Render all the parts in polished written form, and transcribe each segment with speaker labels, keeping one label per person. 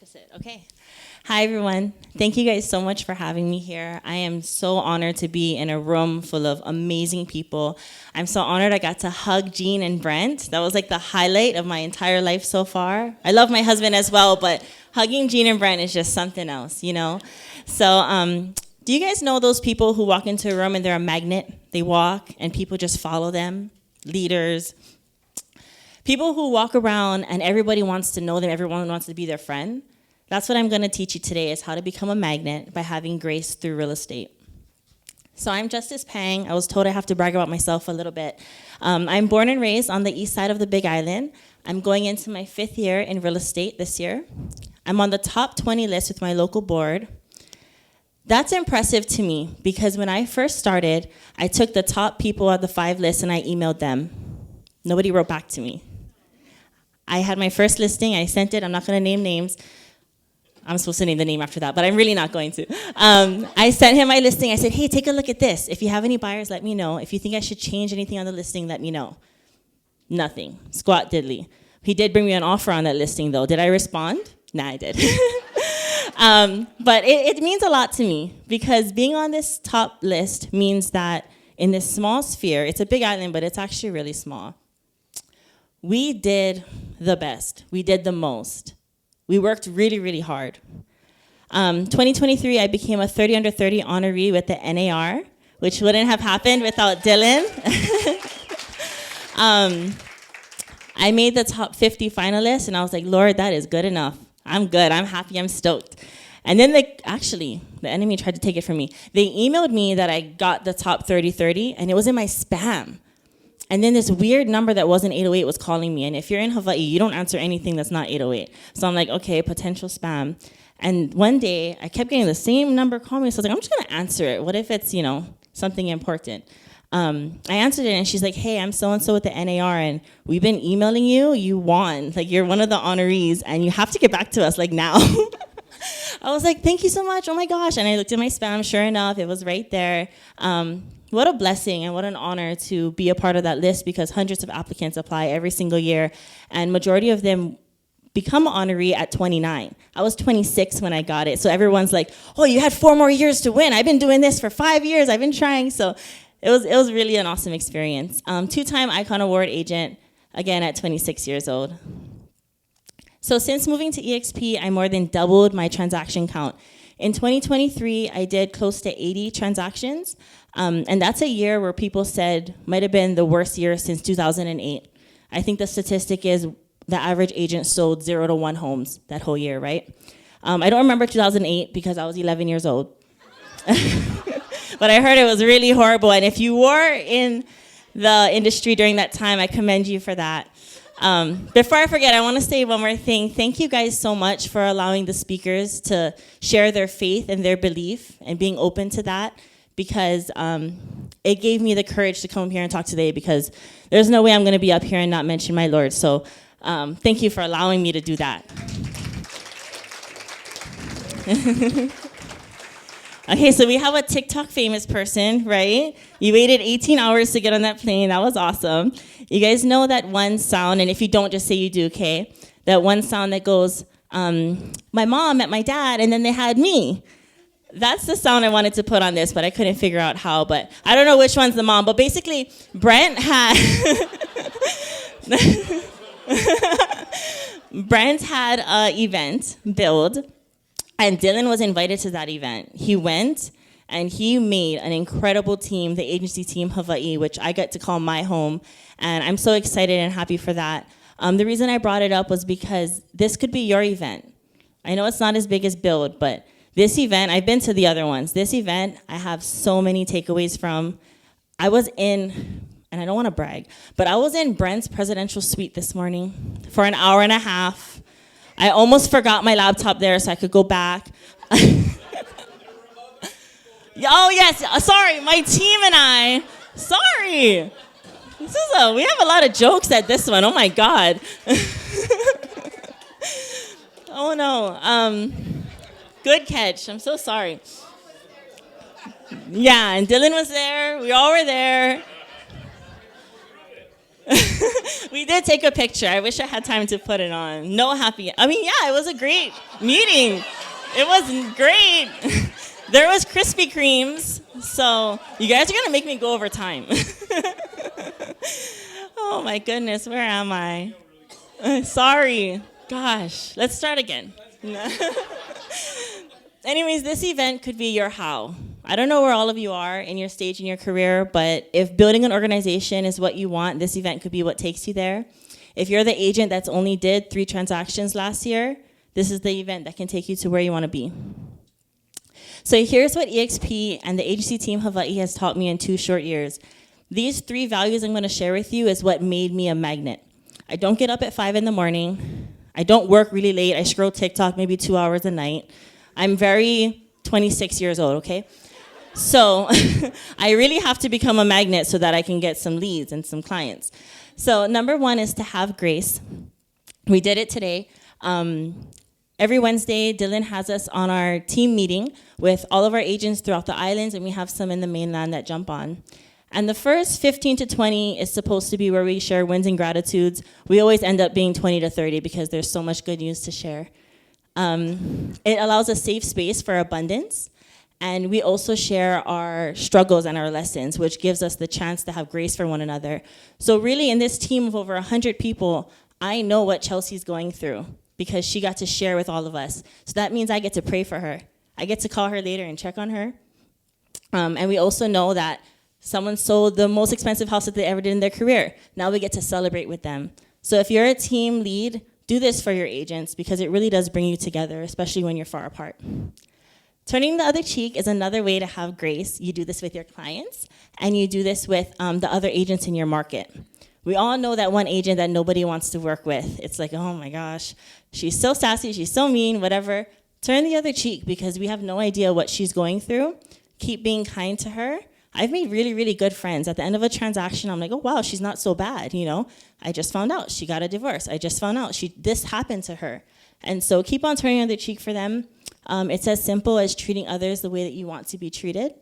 Speaker 1: practice it. Okay. Hi, everyone. Thank you guys so much for having me here. I am so honored to be in a room full of amazing people. I'm so honored I got to hug Jean and Brent. That was like the highlight of my entire life so far. I love my husband as well, but hugging Jean and Brent is just something else, you know? So, do you guys know those people who walk into a room and they're a magnet? They walk and people just follow them? Leaders. People who walk around and everybody wants to know them, everyone wants to be their friend. That's what I'm going to teach you today, is how to become a magnet by having grace through real estate. So I'm Justice Pang. I was told I have to brag about myself a little bit. I'm born and raised on the east side of the Big Island. I'm going into my 5th year in real estate this year. I'm on the top 20 list with my local board. That's impressive to me because when I first started, I took the top people at the 5 lists and I emailed them. Nobody wrote back to me. I had my first listing. I sent it. I'm not going to name names. I'm supposed to name the name after that, but I'm really not going to. I sent him my listing. I said, hey, take a look at this. If you have any buyers, let me know. If you think I should change anything on the listing, let me know. Nothing. Squat diddly. He did bring me an offer on that listing, though. Did I respond? Nah, I did. But it means a lot to me because being on this top list means that in this small sphere, it's a big island, but it's actually really small. We did the best. We did the most. We worked really, really hard. 2023, I became a 30 under 30 honoree with the NAR, which wouldn't have happened without Dylan. I made the top 50 finalists, and I was like, Lord, that is good enough. I'm good. I'm happy. I'm stoked. And then the enemy tried to take it from me. They emailed me that I got the top 30-30, and it was in my spam. And then this weird number that wasn't 808 was calling me. And if you're in Hawaii, you don't answer anything that's not 808. So I'm like, okay, potential spam. And one day, I kept getting the same number calling me. So I was like, I'm just going to answer it. What if it's, something important? I answered it, and she's like, hey, I'm so-and-so with the NAR, and we've been emailing you. You won. Like, you're one of the honorees, and you have to get back to us, like, now. I was like, thank you so much. Oh, my gosh. And I looked at my spam. Sure enough, it was right there. What a blessing and what an honor to be a part of that list because hundreds of applicants apply every single year, and majority of them become an honoree at 29. I was 26 when I got it. So everyone's like, oh, you had 4 more years to win. I've been doing this for 5 years. I've been trying. So it was really an awesome experience. 2-time Icon Award agent, again at 26 years old. So since moving to EXP, I more than doubled my transaction count. In 2023, I did close to 80 transactions, and that's a year where people said might have been the worst year since 2008. I think the statistic is the average agent sold 0 to 1 homes that whole year, right? I don't remember 2008 because I was 11 years old. But I heard it was really horrible, and if you were in the industry during that time, I commend you for that. Before I forget, I want to say one more thing. Thank you guys so much for allowing the speakers to share their faith and their belief and being open to that because it gave me the courage to come here and talk today because there's no way I'm going to be up here and not mention my Lord. So thank you for allowing me to do that. Okay, so we have a TikTok famous person, right? You waited 18 hours to get on that plane. That was awesome. You guys know that one sound, and if you don't, just say you do, okay? That one sound that goes, my mom met my dad, and then they had me. That's the sound I wanted to put on this, but I couldn't figure out how. But I don't know which one's the mom. But basically, Brent had an event build. And Dylan was invited to that event. He went, and he made an incredible team, the agency team Hawaii, which I get to call my home. And I'm so excited and happy for that. The reason I brought it up was because this could be your event. I know it's not as big as Build, but this event, I've been to the other ones. This event, I have so many takeaways from. I was in, and I don't want to brag, but I was in Brent's presidential suite this morning for an hour and a half. I almost forgot my laptop there so I could go back. Oh, yes. Sorry, my team and I. Sorry. We have a lot of jokes at this one. Oh, my God. Oh, no. Good catch. I'm so sorry. Yeah, and Dylan was there. We all were there. We did take a picture. I wish I had time to put it on. No happy. I mean, yeah, it was a great meeting. It was great. There was Krispy Kremes. So you guys are going to make me go over time. Oh, my goodness. Where am I? Sorry. Gosh. Let's start again. Anyways, this event could be your how. I don't know where all of you are in your stage in your career, but if building an organization is what you want, this event could be what takes you there. If you're the agent that's only did 3 transactions last year, this is the event that can take you to where you want to be. So here's what EXP and the agency team Hawaii has taught me in 2 short years. These 3 values I'm going to share with you is what made me a magnet. I don't get up at 5 in the morning. I don't work really late. I scroll TikTok maybe 2 hours a night. I'm very 26 years old, okay? So I really have to become a magnet so that I can get some leads and some clients. So number 1 is to have grace. We did it today. Every Wednesday, Dylan has us on our team meeting with all of our agents throughout the islands, and we have some in the mainland that jump on. And the first 15 to 20 is supposed to be where we share wins and gratitudes. We always end up being 20 to 30 because there's so much good news to share. It allows a safe space for abundance. And we also share our struggles and our lessons, which gives us the chance to have grace for one another. So really, in this team of over 100 people, I know what Chelsea's going through because she got to share with all of us. So that means I get to pray for her. I get to call her later and check on her. And we also know that someone sold the most expensive house that they ever did in their career. Now we get to celebrate with them. So if you're a team lead, do this for your agents because it really does bring you together, especially when you're far apart. Turning the other cheek is another way to have grace. You do this with your clients, and you do this with the other agents in your market. We all know that one agent that nobody wants to work with. It's like, oh my gosh, she's so sassy, she's so mean, whatever. Turn the other cheek because we have no idea what she's going through. Keep being kind to her. I've made really, really good friends. At the end of a transaction, I'm like, oh, wow, she's not so bad, you know. I just found out she got a divorce. I just found out this happened to her. And so keep on turning the other cheek for them. It's as simple as treating others the way that you want to be treated,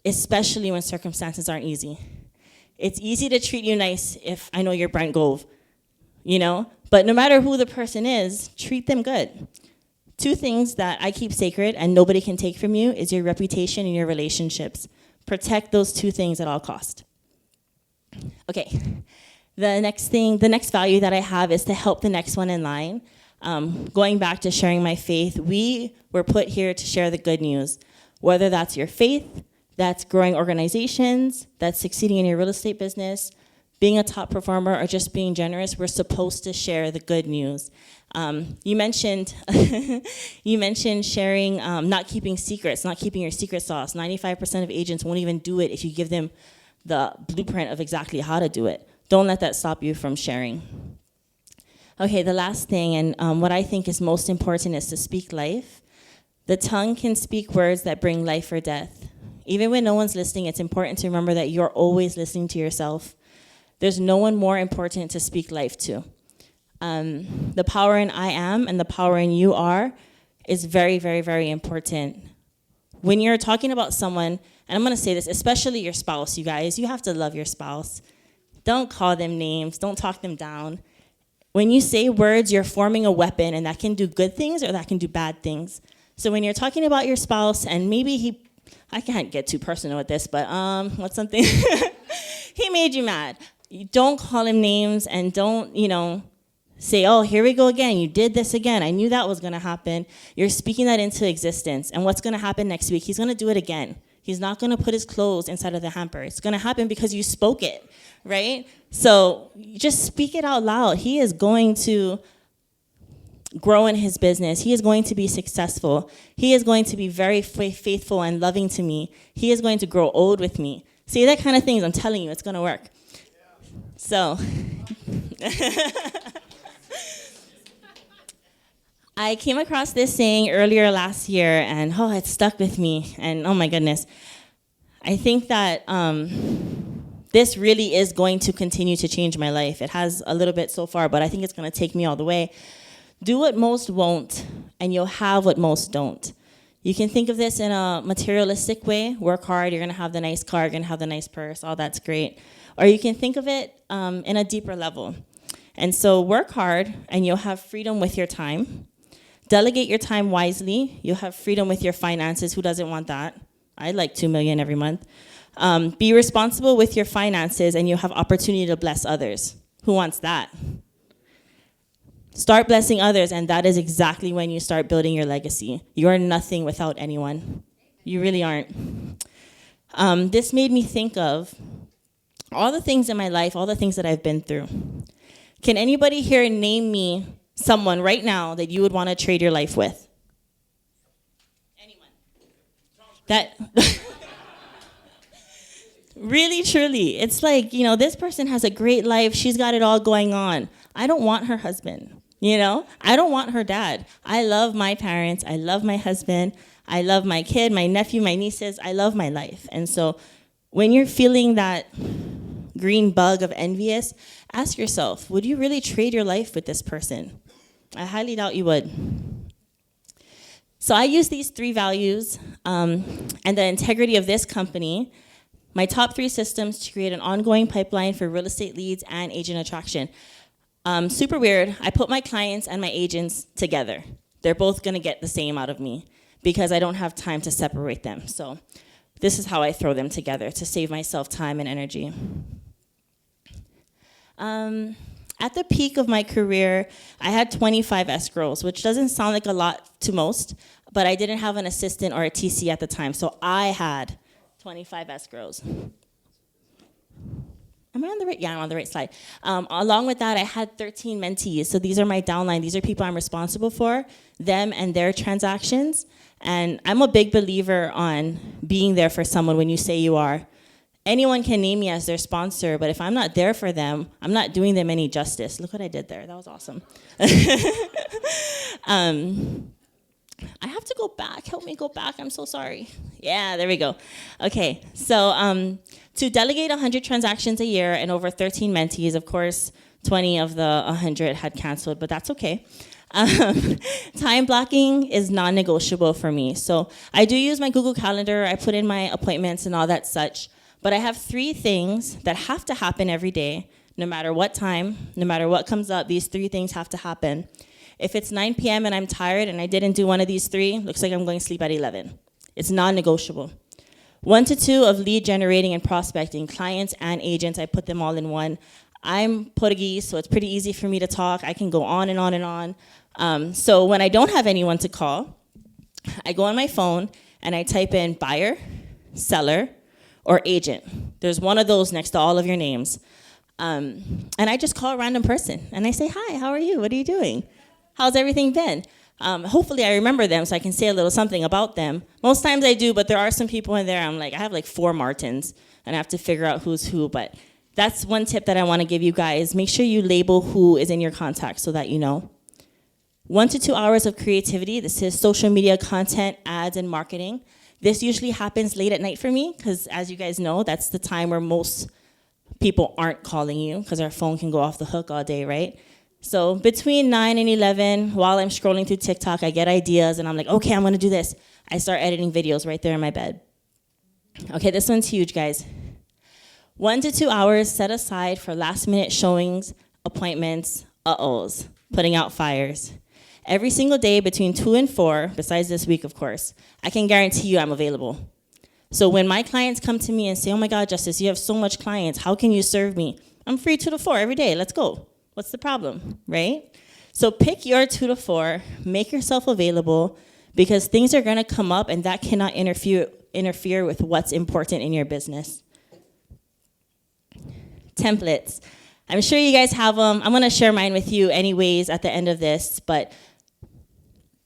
Speaker 1: especially when circumstances aren't easy. It's easy to treat you nice if I know you're Brent Gove, you know? But no matter who the person is, treat them good. 2 things that I keep sacred and nobody can take from you is your reputation and your relationships. Protect those 2 things at all cost. Okay, the next value that I have is to help the next one in line. Going back to sharing my faith, we were put here to share the good news. Whether that's your faith, that's growing organizations, that's succeeding in your real estate business, being a top performer, or just being generous, we're supposed to share the good news. You mentioned sharing, not keeping secrets, not keeping your secret sauce. 95% of agents won't even do it if you give them the blueprint of exactly how to do it. Don't let that stop you from sharing. Okay, the last thing, and what I think is most important, is to speak life. The tongue can speak words that bring life or death. Even when no one's listening, it's important to remember that you're always listening to yourself. There's no one more important to speak life to. The power in I am and the power in you are is very, very, very important. When you're talking about someone, and I'm going to say this, especially your spouse, you guys, you have to love your spouse. Don't call them names. Don't talk them down. When you say words, you're forming a weapon, and that can do good things or that can do bad things. So when you're talking about your spouse, and maybe I can't get too personal with this, but what's something? He made you mad. You don't call him names, and don't, say, oh, here we go again. You did this again. I knew that was going to happen. You're speaking that into existence. And what's going to happen next week? He's going to do it again. He's not going to put his clothes inside of the hamper. It's going to happen because you spoke it, right? So just speak it out loud. He is going to grow in his business. He is going to be successful. He is going to be very faithful and loving to me. He is going to grow old with me. See, that kind of things, I'm telling you, it's going to work. So I came across this saying earlier last year, and it stuck with me, and oh my goodness. I think that this really is going to continue to change my life. It has a little bit so far, but I think it's going to take me all the way. Do what most won't, and you'll have what most don't. You can think of this in a materialistic way. Work hard, you're going to have the nice car, you're going to have the nice purse, all that's great. Or you can think of it in a deeper level. And so work hard, and you'll have freedom with your time. Delegate your time wisely. You'll have freedom with your finances. Who doesn't want that? I like $2 million every month. Be responsible with your finances, and you'll have opportunity to bless others. Who wants that? Start blessing others, and that is exactly when you start building your legacy. You are nothing without anyone. You really aren't. This made me think of all the things in my life, all the things that I've been through. Can anybody here name me someone right now that you would want to trade your life with? Anyone? That really, truly, it's like, this person has a great life. She's got it all going on. I don't want her husband, I don't want her dad. I love my parents. I love my husband. I love my kid, my nephew, my nieces. I love my life. And so when you're feeling that green bug of envious, ask yourself, would you really trade your life with this person? I highly doubt you would. So I use these 3 values and the integrity of this company, my top 3 systems to create an ongoing pipeline for real estate leads and agent attraction. Super weird. I put my clients and my agents together. They're both going to get the same out of me because I don't have time to separate them. So this is how I throw them together to save myself time and energy. At the peak of my career, I had 25 escrows, which doesn't sound like a lot to most, but I didn't have an assistant or a TC at the time, so I had 25 escrows. Am I on the right? Yeah, I'm on the right slide. Along with that, I had 13 mentees. So these are my downline. These are people I'm responsible for, them and their transactions. And I'm a big believer on being there for someone when you say you are. Anyone can name me as their sponsor, but if I'm not there for them, I'm not doing them any justice. Look what I did there. That was awesome. I have to go back. Help me go back. I'm so sorry. Yeah, there we go. Okay, so to delegate 100 transactions a year and over 13 mentees, of course, 20 of the 100 had canceled, but that's okay. Time blocking is non-negotiable for me. So I do use my Google Calendar. I put in my appointments and all that such, but I have 3 things that have to happen every day, no matter what time, no matter what comes up, these 3 things have to happen. If it's 9 p.m. and I'm tired and I didn't do one of these 3, looks like I'm going to sleep at 11. It's non-negotiable. 1 to 2 of lead generating and prospecting, clients and agents, I put them all in one. I'm Portuguese, so it's pretty easy for me to talk. I can go on and on and on. So when I don't have anyone to call, I go on my phone and I type in buyer, seller, or agent. There's one of those next to all of your names. And I just call a random person and I say, hi, how are you? What are you doing? How's everything been? Hopefully I remember them so I can say a little something about them. Most times I do, but there are some people in there, I have like 4 Martins, and I have to figure out who's who. But that's one tip that I want to give you guys. Make sure you label who is in your contacts so that you know. 1 to 2 hours of creativity. This is social media content, ads, and marketing. This usually happens late at night for me because, as you guys know, that's the time where most people aren't calling you because our phone can go off the hook all day, right? So between 9 and 11, while I'm scrolling through TikTok, I get ideas, and I'm like, okay, I'm going to do this. I start editing videos right there in my bed. Okay, this one's huge, guys. 1 to 2 hours set aside for last-minute showings, appointments, uh-ohs, putting out fires. Every single day between 2 and 4, besides this week, of course, I can guarantee you I'm available. So when my clients come to me and say, oh, my God, Justice, you have so much clients. How can you serve me? I'm free 2 to 4 every day. Let's go. What's the problem, right? So pick your 2 to 4, make yourself available, because things are going to come up, and that cannot interfere with what's important in your business. Templates. I'm sure you guys have them. I'm going to share mine with you anyways at the end of this, but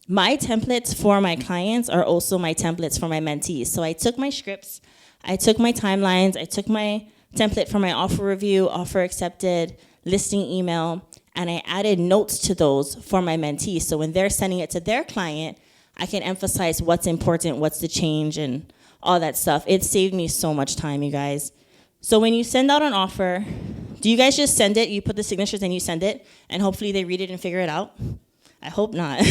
Speaker 1: my templates for my clients are also my templates for my mentees. So I took my scripts, I took my timelines, I took my template for my offer review, offer accepted, listing email, and I added notes to those for my mentees. So when they're sending it to their client, I can emphasize what's important, what's the change, and all that stuff. It saved me so much time, you guys. So when you send out an offer, do you guys just send it, you put the signatures and you send it, and hopefully they read it and figure it out? I hope not.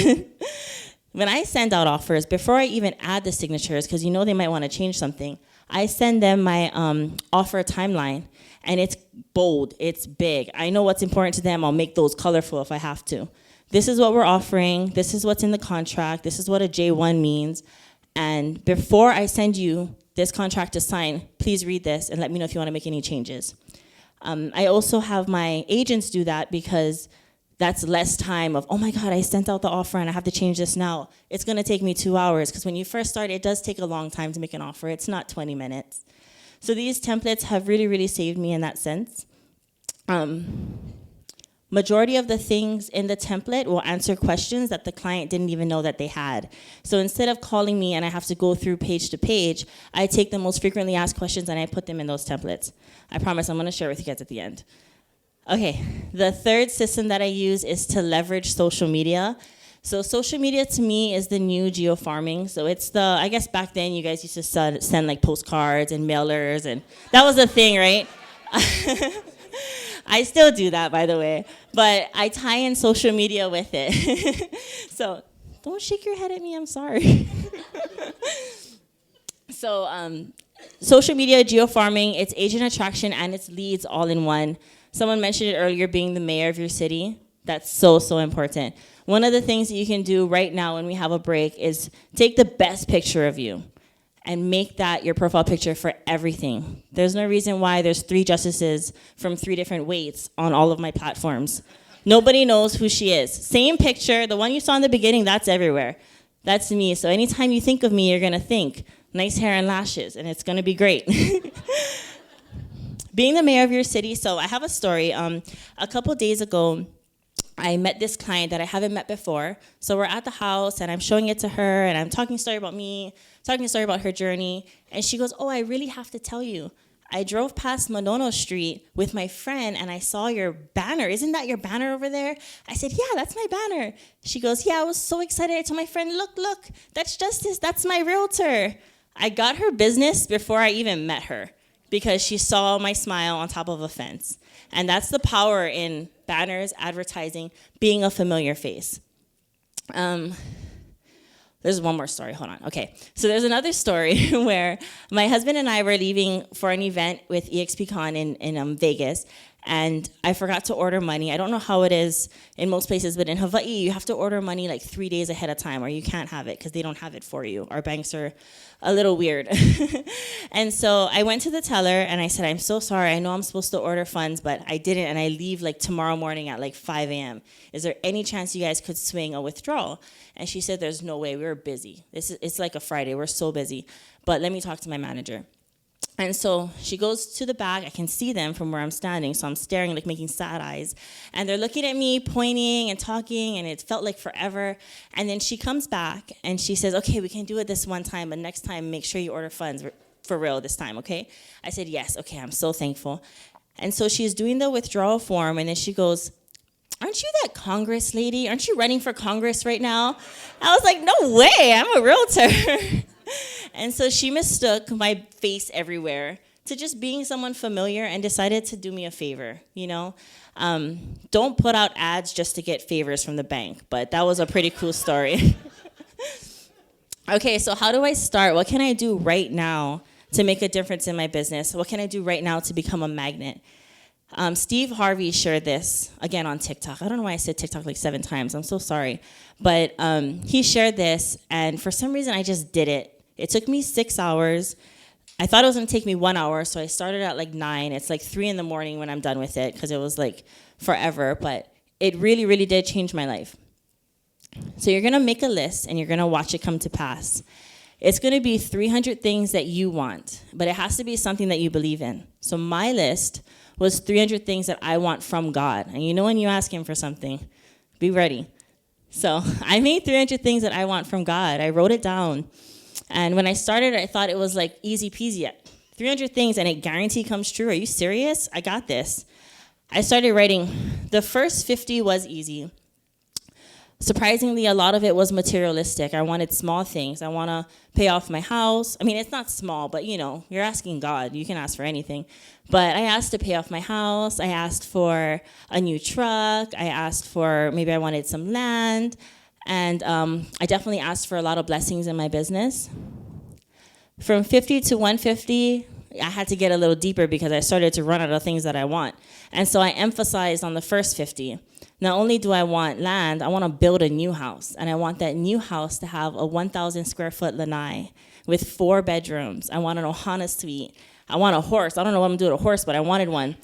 Speaker 1: When I send out offers, before I even add the signatures, because you know they might want to change something, I send them my offer timeline, and it's bold, it's big. I know what's important to them. I'll make those colorful if I have to. This is what we're offering. This is what's in the contract. This is what a J1 means. And before I send you this contract to sign, please read this and let me know if you want to make any changes. I also have my agents do that because that's less time of, oh my God, I sent out the offer and I have to change this now. It's going to take me 2 hours because when you first start, it does take a long time to make an offer. It's not 20 minutes. So these templates have really, really saved me in that sense. Majority of the things in the template will answer questions that the client didn't even know that they had. So instead of calling me and I have to go through page to page, I take the most frequently asked questions and I put them in those templates. I promise I'm going to share with you guys at the end. Okay, the third system that I use is to leverage social media. So social media to me is the new geofarming. So it's the, I guess back then you guys used to send like postcards and mailers, and that was the thing, right? I still do that, by the way, but I tie in social media with it. So don't shake your head at me, I'm sorry. So social media, geofarming, it's agent attraction and it's leads all in one. Someone mentioned it earlier, being the mayor of your city. That's so, so important. One of the things that you can do right now when we have a break is take the best picture of you and make that your profile picture for everything. There's no reason why there's 3 justices from 3 different weights on all of my platforms. Nobody knows who she is. Same picture, the one you saw in the beginning, that's everywhere. That's me. So anytime you think of me, you're going to think nice hair and lashes, and it's going to be great. Being the mayor of your city, so I have a story. A couple days ago, I met this client that I haven't met before. So we're at the house, and I'm showing it to her, and I'm talking a story about me, talking a story about her journey. And she goes, oh, I really have to tell you. I drove past Monono Street with my friend, and I saw your banner. Isn't that your banner over there? I said, yeah, that's my banner. She goes, yeah, I was so excited. I told my friend, look, that's Justice. That's my realtor. I got her business before I even met her because she saw my smile on top of a fence. And that's the power in banners, advertising, being a familiar face. There's one more story, hold on. Okay, so there's another story where my husband and I were leaving for an event with EXPCon in Vegas, and I forgot to order money. I don't know how it is in most places, but in Hawaii, you have to order money like 3 days ahead of time, or you can't have it because they don't have it for you. Our banks are a little weird. And so I went to the teller and I said, I'm so sorry. I know I'm supposed to order funds, but I didn't, and I leave like tomorrow morning at like 5 a.m. Is there any chance you guys could swing a withdrawal? And she said, there's no way. We were busy. It's like a Friday. We're so busy. But let me talk to my manager. And so she goes to the back. I can see them from where I'm standing, so I'm staring, like making sad eyes. And they're looking at me, pointing and talking, and it felt like forever. And then she comes back, and she says, okay, we can do it this one time, but next time, make sure you order funds for real this time, okay? I said, yes, okay, I'm so thankful. And so she's doing the withdrawal form, and then she goes, aren't you that Congress lady? Aren't you running for Congress right now? I was like, no way, I'm a realtor. And so she mistook my face everywhere to just being someone familiar and decided to do me a favor, you know? Don't put out ads just to get favors from the bank, but that was a pretty cool story. Okay, so how do I start? What can I do right now to make a difference in my business? What can I do right now to become a magnet? Steve Harvey shared this, again, on TikTok. I don't know why I said TikTok like 7 times. I'm so sorry. But he shared this, and for some reason, I just did it. It took me 6 hours. I thought it was going to take me 1 hour, so I started at like 9. It's like 3 in the morning when I'm done with it because it was like forever. But it really, really did change my life. So you're going to make a list, and you're going to watch it come to pass. It's going to be 300 things that you want, but it has to be something that you believe in. So my list was 300 things that I want from God. And you know when you ask him for something, be ready. So I made 300 things that I want from God. I wrote it down. And when I started, I thought it was like easy peasy. 300 things and it guaranteed comes true. Are you serious? I got this. I started writing. The first 50 was easy. Surprisingly, a lot of it was materialistic. I wanted small things. I want to pay off my house. I mean, it's not small, but you know, you're asking God. You can ask for anything. But I asked to pay off my house. I asked for a new truck. I asked for, maybe I wanted some land. And I definitely asked for a lot of blessings in my business. From 50 to 150, I had to get a little deeper because I started to run out of things that I want. And so I emphasized on the first 50. Not only do I want land, I want to build a new house. And I want that new house to have a 1,000 square foot lanai with 4 bedrooms. I want an Ohana suite. I want a horse. I don't know what I'm doing with a horse, but I wanted one.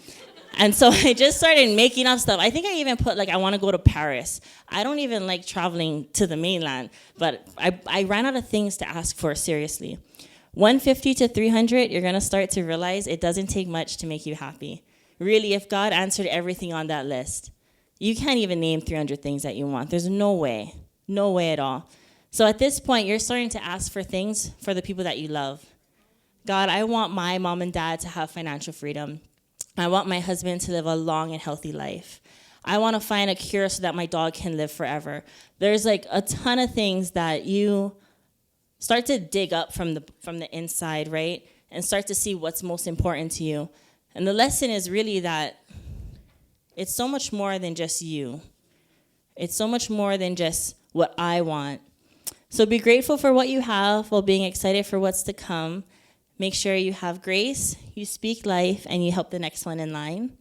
Speaker 1: And so I just started making up stuff. I think I even put, like, I want to go to Paris. I don't even like traveling to the mainland, but I ran out of things to ask for, seriously. 150 to 300, you're going to start to realize it doesn't take much to make you happy. Really, if God answered everything on that list, you can't even name 300 things that you want. There's no way at all. So at this point, you're starting to ask for things for the people that you love. God, I want my mom and dad to have financial freedom. I want my husband to live a long and healthy life. I want to find a cure so that my dog can live forever. There's like a ton of things that you start to dig up from the inside, right? And start to see what's most important to you. And the lesson is really that it's so much more than just you. It's so much more than just what I want. So be grateful for what you have while being excited for what's to come. Make sure you have grace, you speak life, and you help the next one in line.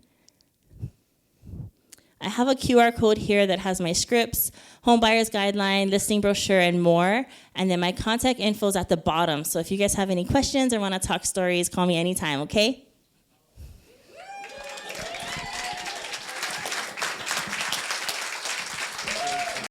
Speaker 1: I have a QR code here that has my scripts, home buyer's guideline, listing brochure, and more. And then my contact info is at the bottom. So if you guys have any questions or want to talk stories, call me anytime, okay?